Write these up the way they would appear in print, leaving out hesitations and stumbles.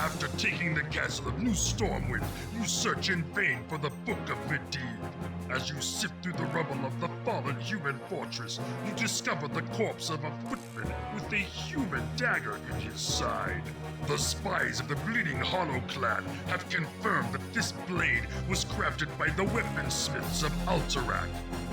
After taking the castle of New Stormwind, you search in vain for the Book of Medivh. As you sift through the rubble of the fallen human fortress, you discover the corpse of a footman with a human dagger in his side. The spies of the Bleeding Hollow clan have confirmed that this blade was crafted by the weaponsmiths of Alterac.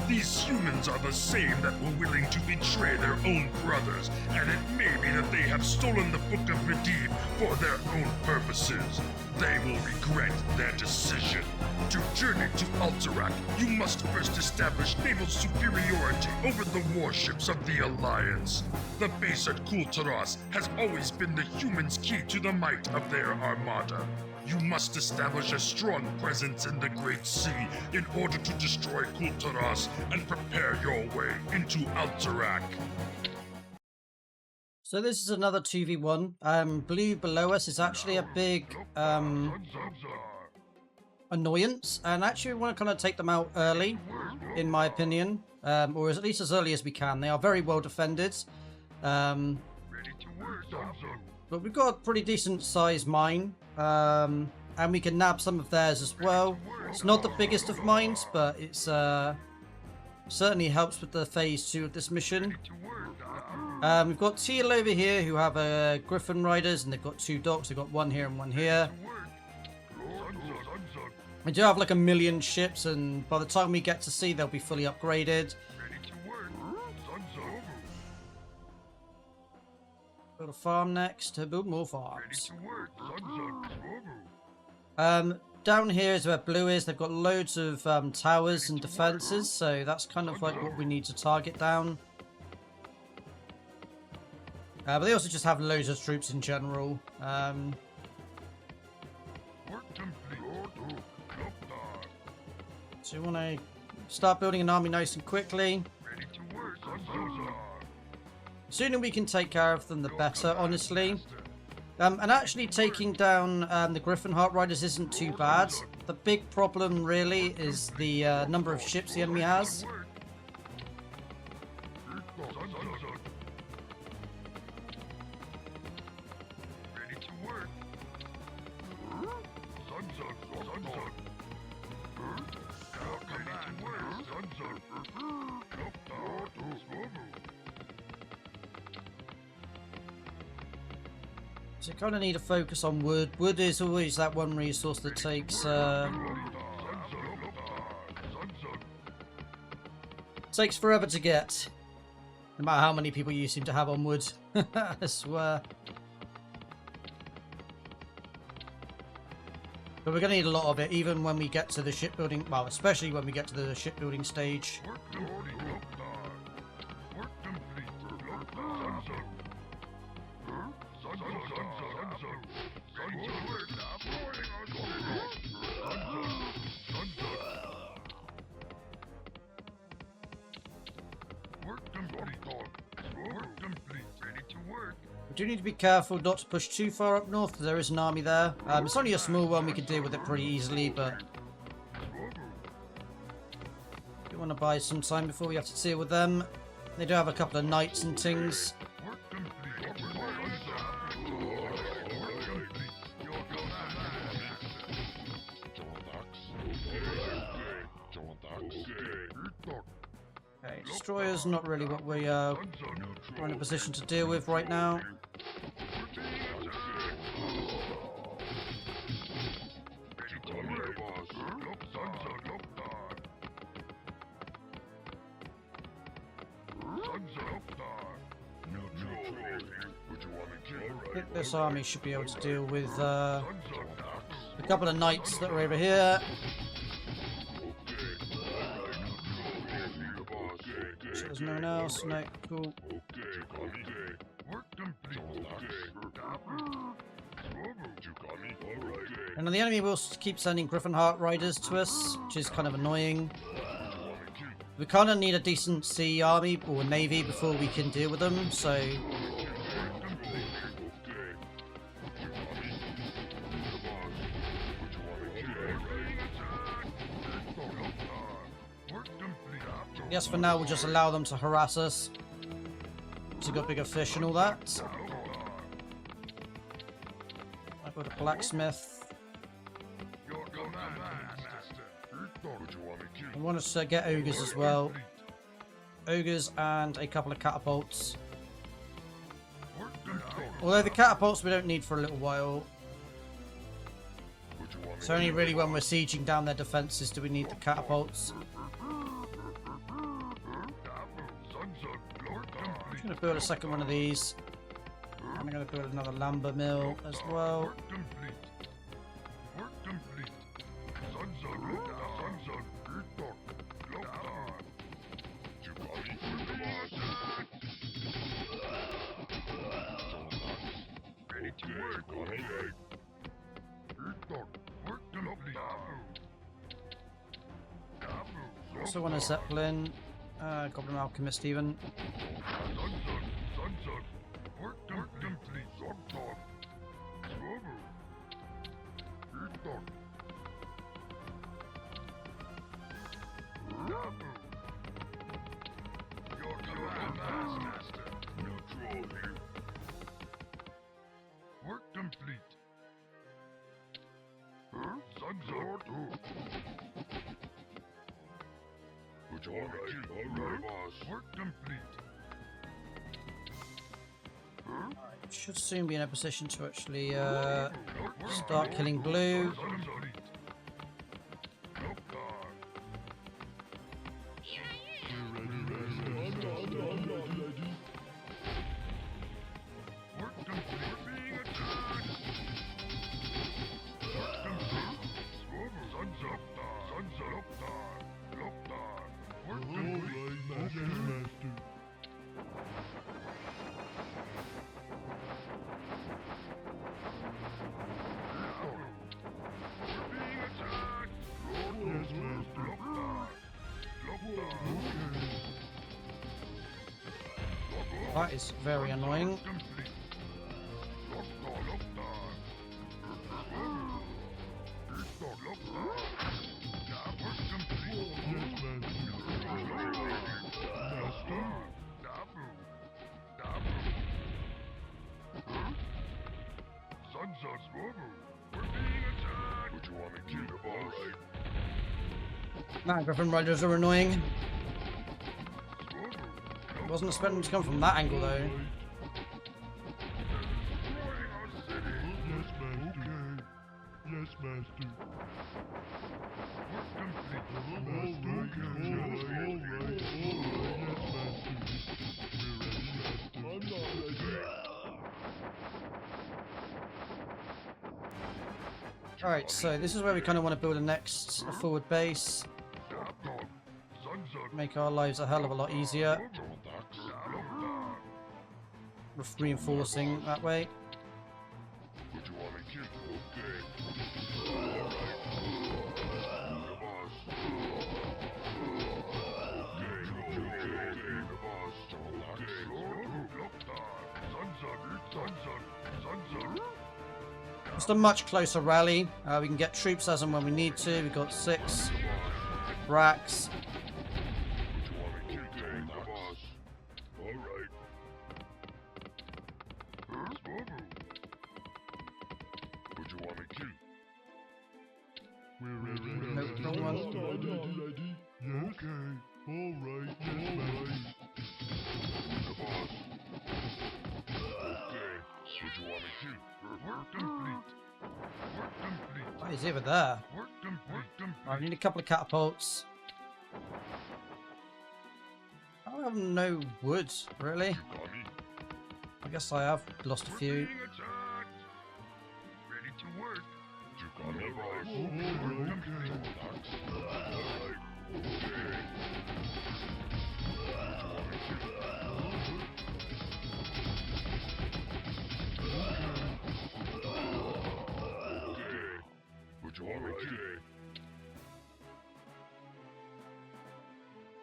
These humans are the same that were willing to betray their own brothers, and it may be that they have stolen the Book of Medivh for their own purposes. They will regret their decision. To journey to Alterac, you must first establish naval superiority over the warships of the Alliance. The base at Kultaras has always been the humans' key to the might of their armada. You must establish a strong presence in the Great Sea in order to destroy Kultaras and prepare your way into Alterac. So this is another 2v1. Blue below us is actually a big annoyance, and actually we want to kind of take them out early, in my opinion, or at least as early as we can. They are very well defended, but we've got a pretty decent sized mine, and we can nab some of theirs as well. It's not the biggest of mines, but it's certainly helps with the phase 2 of this mission. We've got Teal over here who have Griffin Riders, and they've got 2 docks. They've got one here and one here. We do have like 1 million ships, and by the time we get to sea, they'll be fully upgraded. Build a farm next to build more farms. Down here is where blue is. They've got loads of towers and defenses, so that's kind of like what we need to target down. But they also just have loads of troops in general. So we want to start building an army nice and quickly. The sooner we can take care of them, the better, honestly. And actually taking down the Griffin Heart Riders isn't too bad. The big problem, really, is the number of ships the enemy has. So you kind of need to focus on wood. Wood is always that one resource that takes forever to get. No matter how many people you seem to have on wood. I swear. But we're going to need a lot of it, even when we get to the shipbuilding. Well, especially when we get to the shipbuilding stage. We do need to be careful not to push too far up north, because there is an army there. It's only a small one, we can deal with it pretty easily, but we want to buy some time before we have to deal with them. They do have a couple of knights and things. Okay, destroyers not really what we are in a position to deal with right now. I think this army should be able to deal with a couple of knights that are over here. So there's no one else. No, cool. And then the enemy will keep sending Griffin Heart Riders to us, which is kind of annoying. We kind of need a decent sea army or navy before we can deal with them, so... Yes, for now we'll just allow them to harass us. So we've got bigger fish and all that. Build a blacksmith. Your command, Master. What you want me to I want us to get ogres as well. Ogres and a couple of catapults. Although the catapults we don't need for a little while. It's only really when we're sieging down their defences do we need the catapults. I'm going to build a second one of these. I'm going to build another lumber mill as well. Also want a zeppelin, goblin alchemist even. Should soon be in a position to actually start killing blue. That is very annoying. Nah, Griffin Riders are annoying. Wasn't expecting to come from that angle though. Yes, Master. Alright, so this is where we kind of want to build a forward base. Make our lives a hell of a lot easier. Reinforcing that way. Just a much closer rally. We can get troops as and when we need to. We've got 6 racks. He's over there. I need a couple of catapults. I have no wood, really. I guess I have lost a few.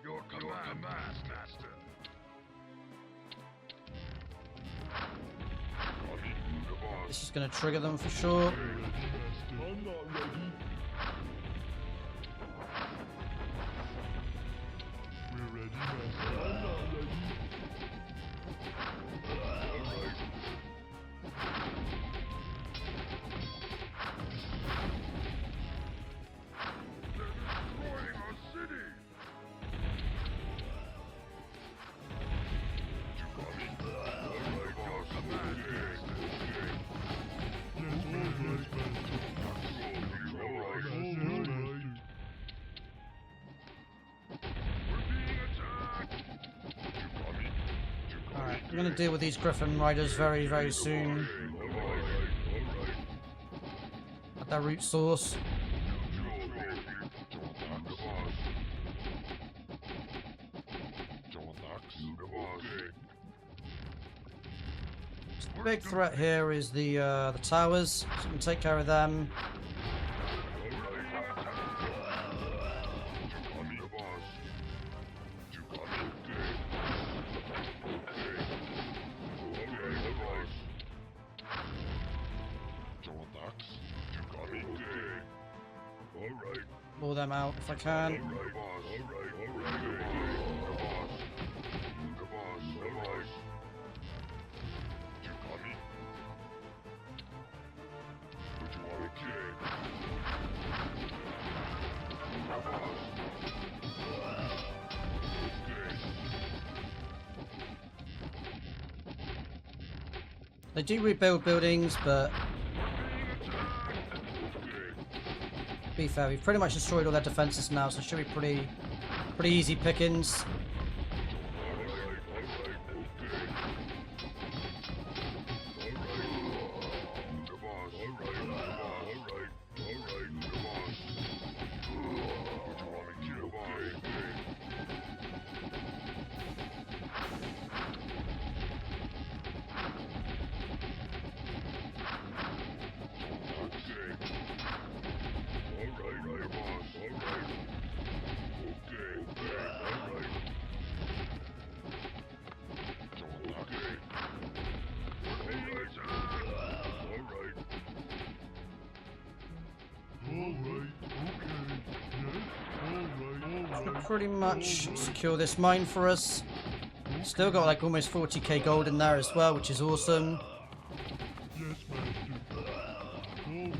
Your command, Master. This is going to trigger them for sure. I'm not ready. We're ready, Master. I'm not ready. I'm going to deal with these Griffin Riders very, very soon. At their root source. The big threat here is the towers, so we can take care of them. Blow them out if I can. They do rebuild buildings, but to be fair, we've pretty much destroyed all their defenses now, so it should be pretty easy pickings. Pretty much secure this mine for us. Still got like almost 40k gold in there as well, which is awesome. Yes, Master. Alright.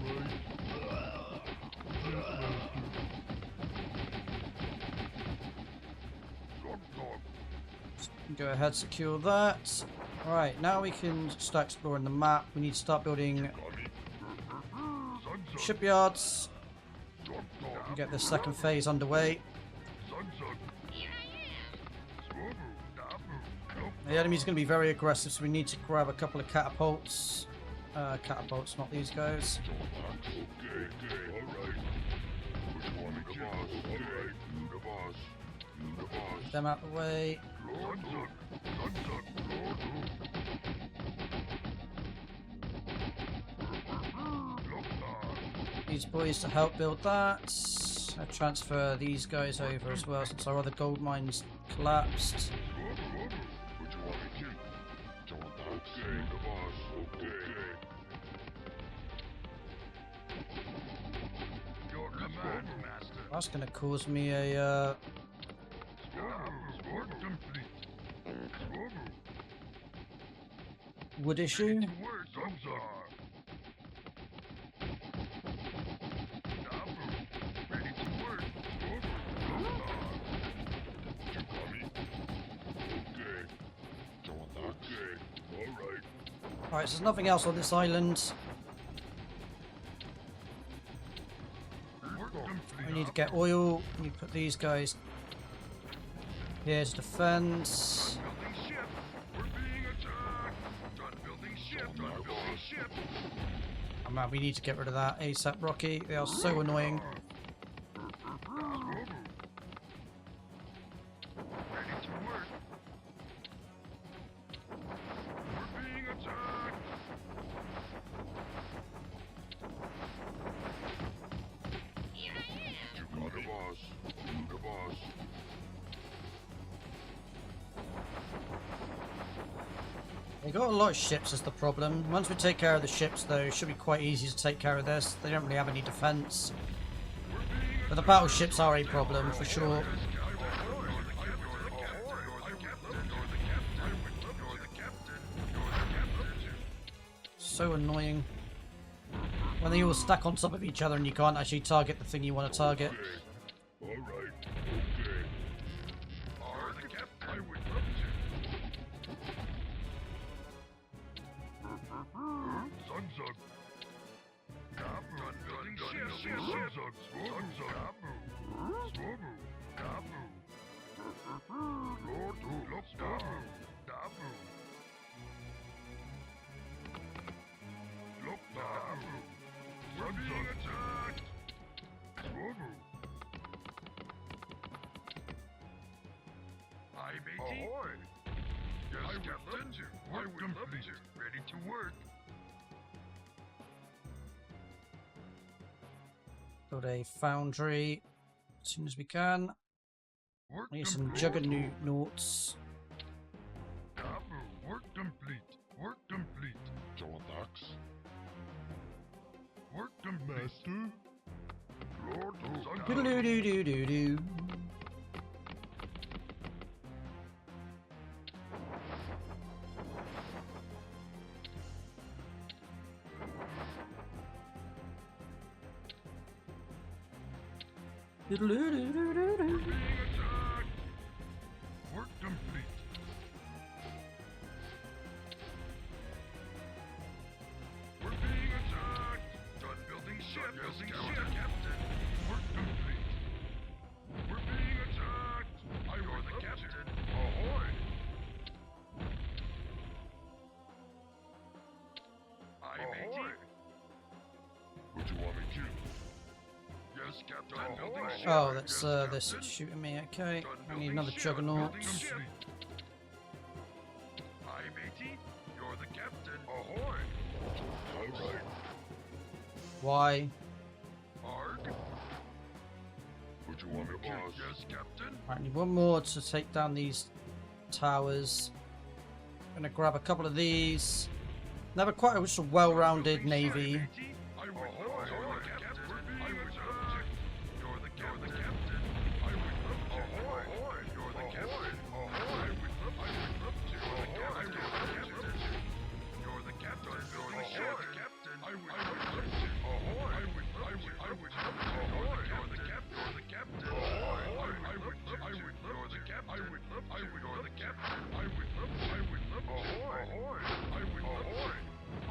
Yes, Master. Go ahead, secure that. Alright, now we can start exploring the map. We need to start building shipyards and get this second phase underway. The enemy's going to be very aggressive, so we need to grab a couple of catapults. Catapults, not these guys. Get them out of the way. These boys to help build that. I'll transfer these guys over as well, since our other gold mines collapsed. That's going to cause me a wood issue. Alright, so there's nothing else on this island. We need to get oil. We need to put these guys here to defend. Oh man, we need to get rid of that ASAP, Rocky. They are so annoying. They got a lot of ships is the problem. Once we take care of the ships though, it should be quite easy to take care of this. They don't really have any defense. But the battleships are a problem for sure. So annoying. When they all stack on top of each other and you can't actually target the thing you want to target. I would love to. Ready to work. Build a foundry as soon as we can. Work Need some complete. juggernauts. Copper. Work complete. Work complete. donHaize. Work complete. Master. Lord of Doodle-doo-doo-doo-doo. Doodle-doo-doo-doo-doo. being attacked. Work complete. We're being attacked. Done building ship. Building ship, Captain. Work complete. We're being attacked. You're the captain. Ahoy. Aye, matey. What do you want me to do? Yes, Captain. Done building ship. Oh, that's Yes, this Captain. is shooting me. Okay, Done I need building another ship. juggernaut. Building ship. Aye, matey. You're the captain. Ahoy. Alright. Why? Arg. What do you want me to do? Yes, Captain. Right, I need one more to take down these towers. Gonna grab a couple of these. They have a quite a well-rounded navy. I would love to. You're the captain. I would love to. You're the captain. I would love to. Ahoy. You're the captain. I would love to. You're the captain. You're the captain. You're the captain. I would love to. Ahoy. I would love to. Ahoy. You're the captain. You're the captain. Ahoy. I would love to. You're the captain. I would love to. You're the captain. I would love to. I would love to. Ahoy. I would love to.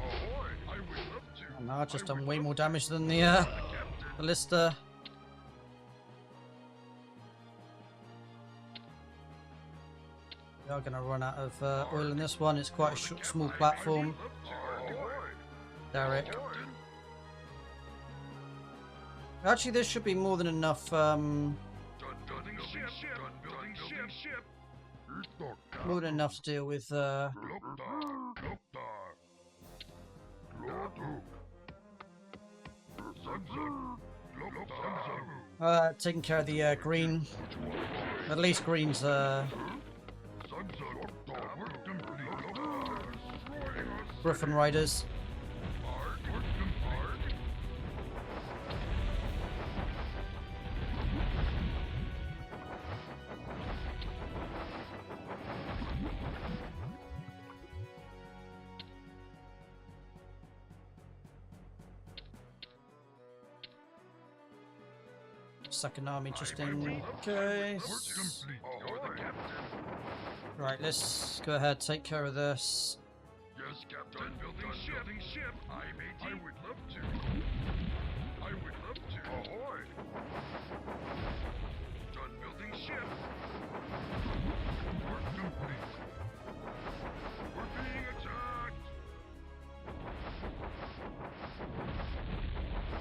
Ahoy. I would love to. Oh, no, I've just done way more damage than the ballista. We are going to run out of oil in this one. It's quite a small platform. Derek. Actually, there should be more than enough. More than enough to deal with. Taking care of the green. At least green's Griffin Riders. Second army just in case. Right, let's go ahead, take care of this. Yes, Captain. Building ship. I would love to. I would love to. Ahoy. Done building ship. Work complete. We're being attacked.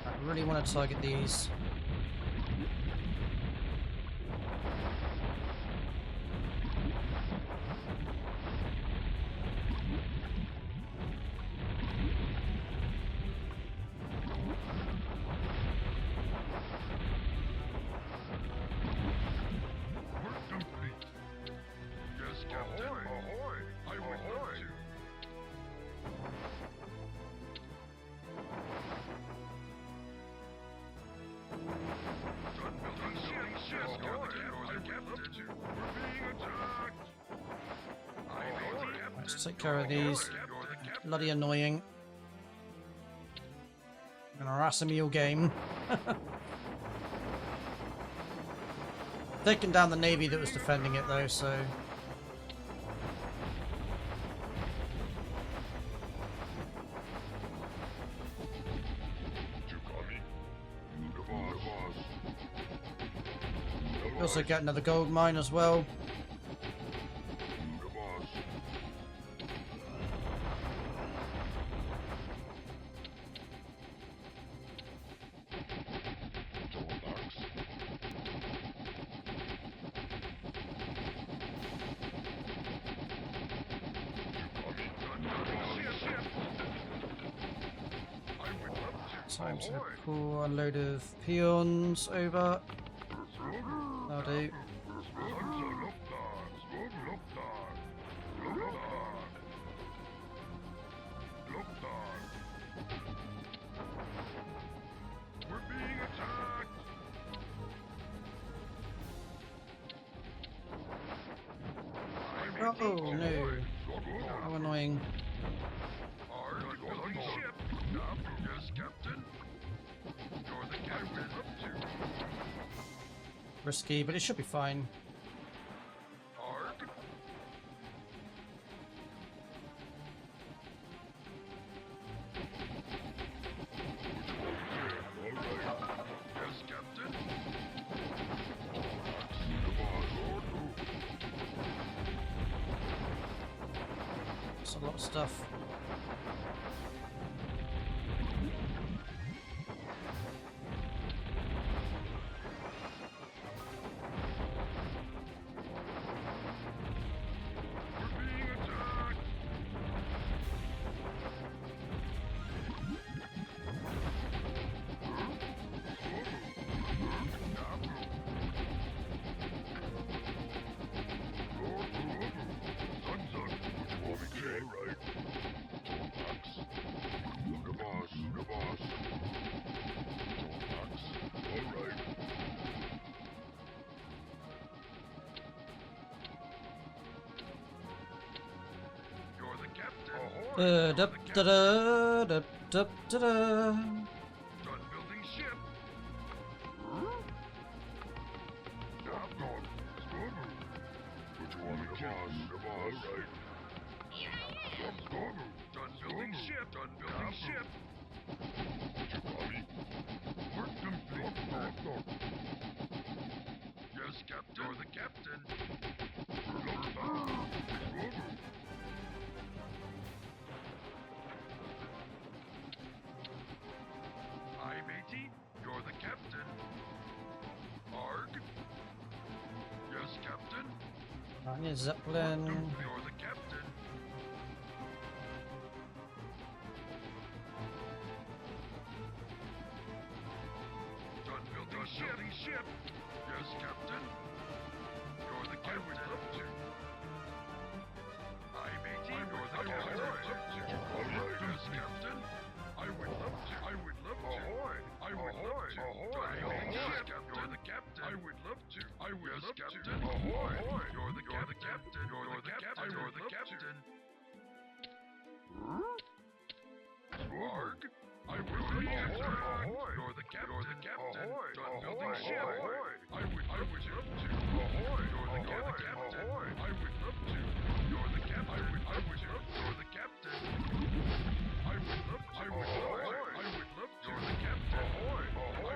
I really want to target these. Work complete. Yes, Captain. Ahoy. I would love to. Done building ship. Yes, Captain. I would love to. We're being attacked. Let's take care of these. Bloody annoying. I'm gonna harass them all game. Taking down the navy that was defending it though, so. Also get another gold mine as well. Time to pull a load of peons over. That'll do. We're being attacked! Oh no. How annoying. Building ship. Yes, Captain. You're the captain. Risky, but it should be fine. Arg. Yes, Captain. It's a lot of stuff. We're being attacked. You're the captain. Da da da da da da da. Done building ship. Done building ship. Done building ship. Work complete. Yes, Captain. You're the captain. Aye, matey. You're the captain. Arg. Yes, Captain. Right, Zeppelin. You're the captain. Done building ship. Yes, Captain. You're the captain. I would love to. Aye, matey. You're the captain. Yes, Captain. I would love to. I would love to. Ahoy! I would love to. Ahoy! Yes, Captain. You're the captain. I would love to. I would love to. Ahoy! You're the captain. You're the captain. You're the captain. Arg! I would love to. You're the captain. You're the captain. Done building ship. I would love to. Ahoy! You're the captain. I would love to. You're the captain. I would love to. You're the captain. I would love to. I would love to. I would love to. You're the captain. I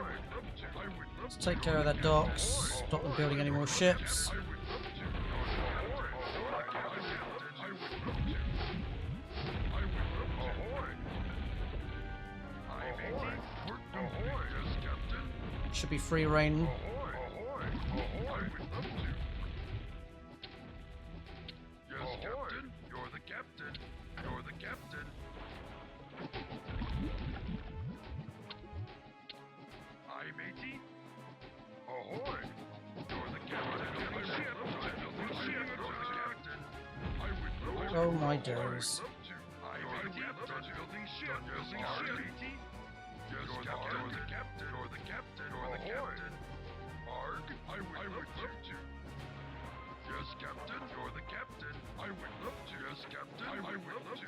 would love to. I would love Let's to. take care of their docks. Stop them building any more ships. I would love to. You're the captain. I would love to. I would love to. Ahoy! Aye, matey. Work complete. Yes, Captain. Should be free reign. Ahoy! Ahoy! I would love to. Yes, Captain. You're the captain. You're the captain. Aye, matey. Ahoy! You're the captain. Building ship. Building ship. You're the captain. I would love to. Oh my I days. would love to. Aye, matey. Done building ship. Building ship. Matey. Yes, Captain. You're the captain. You're the captain. You're the captain. Arg! I would love to. Yes, Captain. You're the captain. I would love to. Yes, Captain. I would love to.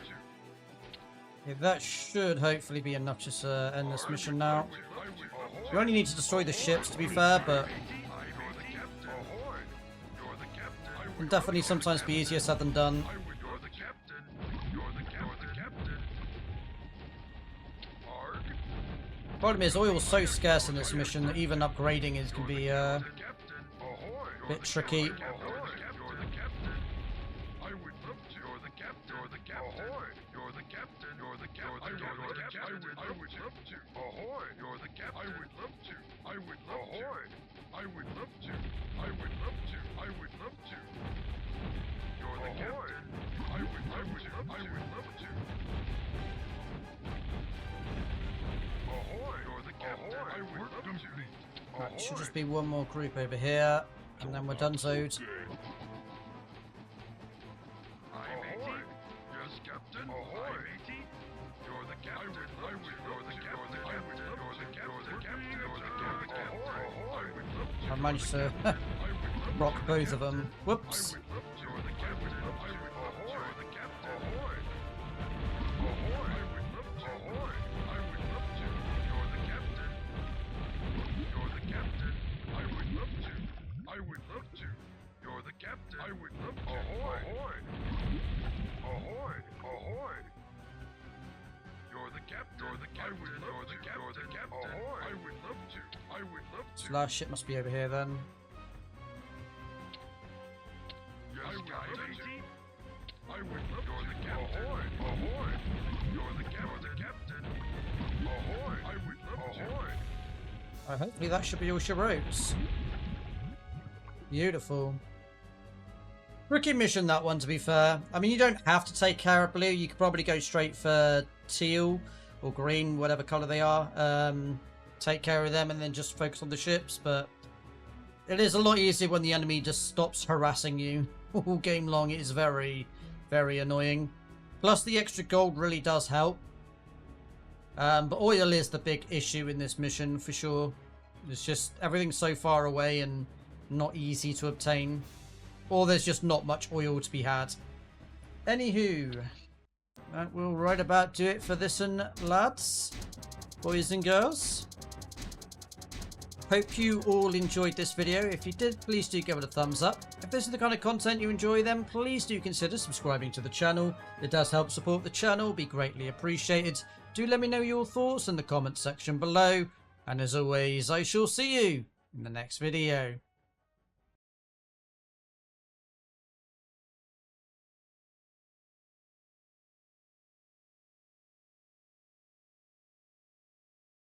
Yeah, that should hopefully be enough to end this mission now. We only need to destroy the ships, to be fair, but it can definitely sometimes be easier said than done. You're the captain. You're the captain. Arg! Problem is, oil's so scarce in this mission that even upgrading is can be a bit tricky. You're the captain. I would love to. You're the captain. You're the captain. You're the captain. You're the captain. You're the captain. I would love to. Ahoy! You're the captain. I would love to. I would love to. I would love to. I would love to. I would love to. You're the captain. I would love to. I would love to. Ahoy! You're the captain. I work complete. Right, should just be one more group over here, and then we're done, Zode. I'm 80. Yes, Captain. I'm 80. You're the captain. I would. You're the captain. I would. You're the captain. You're the captain. I would love to. I managed to rock both of them. Whoops. You're the captain. I would love to. You're the captain. Ahoy. Ahoy. I would love to. Ahoy. I would love to. You're the captain. You're the captain. I would love to. I would love to. You're the captain. I would love to. Ahoy. Ahoy. Ahoy. You're the captain. You're the captain. You're the captain. You're the captain. Ahoy. I would love to. I would love to. This last ship must be over here then. Yes, Captain. I would love to. You're the captain. Ahoy. Ahoy. You're the captain. Ahoy. I would love to. Ahoy. Hopefully that should be all she wrote. Beautiful. Rookie mission, that one, to be fair. I mean, you don't have to take care of blue. You could probably go straight for teal or green, whatever colour they are. Take care of them and then just focus on the ships. But it is a lot easier when the enemy just stops harassing you all game long. It is very, very annoying. Plus, the extra gold really does help. But oil is the big issue in this mission, for sure. It's just everything's so far away and not easy to obtain. Or there's just not much oil to be had. Anywho, that will right about do it for this one, lads, boys and girls. Hope you all enjoyed this video. If you did, please do give it a thumbs up. If this is the kind of content you enjoy, then please do consider subscribing to the channel. It does help support the channel, be greatly appreciated. Do let me know your thoughts in the comment section below. And as always, I shall see you in the next video.